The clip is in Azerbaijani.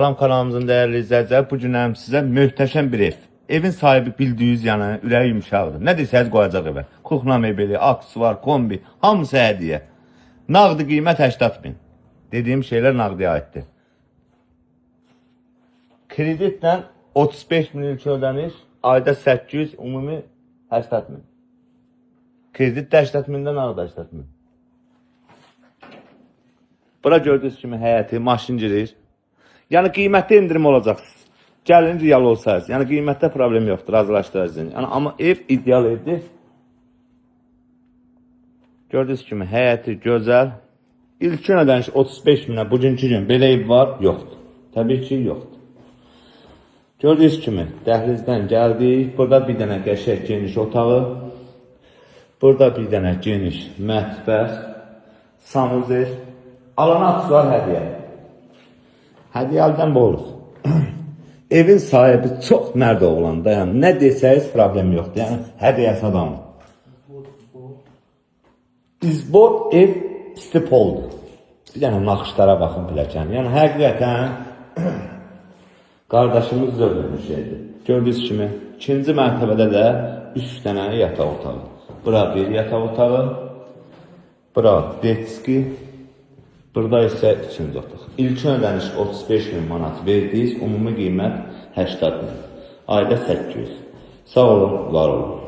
Salam kanalımızın değerli izləyicilər, bu gün sizə möhtəşəm bir ev. Evin sahibi bildiğiniz yəni ürəyi yumuşaqdır. Nə desəz qoyacaq evə. Kuxna mebeli, aksesuar, kombi, hamısı hədiyyə. Nağdı qiymət 80 bin. Dediyim şeylər nağdıya aiddir. Kreditlə 35 min ilk ödəniş, ayda 800, ümumi 80 min. Kredit də 80 mindən, nağdı 80 min. Bura gördüyünüz kimi həyəti, maşın girir. Yəni qiymətdə indirim olacaq. Gəlin real olsayız. Yəni qiymətdə problem yoxdur, razılaşdıracağız. Yəni amma ev ideal evdir. Gördüyünüz kimi həyəti gözəl. İlkin ödəniş 35 minə, bugünkü gün belə ev var, yoxdur. Təbii ki, yoxdur. Gördüyünüz kimi dəhlizdən gəldik. Burada bir dənə qəşəng geniş otağı. Burada bir dənə geniş mətbəx, sanuzel. Alana aksesuar hədiyyə. Hədiyyədən bolur. Evin sahibi çox mərd oğlandır. Yəni, nə desəyiz problem yoxdur. Yəni, hədiyyəsi adamdır. İzbor ev stipoldur. Bir dənə naxışlara baxın biləkən. Yəni, həqiqətən qardaşımız zövlünmüş şeydir. Gördüyünüz kimi, ikinci mərtəbədə də 3 dənə yataq otağı. Bura bir yataq otağı. Bura detski. Burada isə ikinci otaq. İlkin ödəniş 35 min manat verdiyiz, ümumi qiymət 80 min. Ayda 800. Sağ olun, var olun.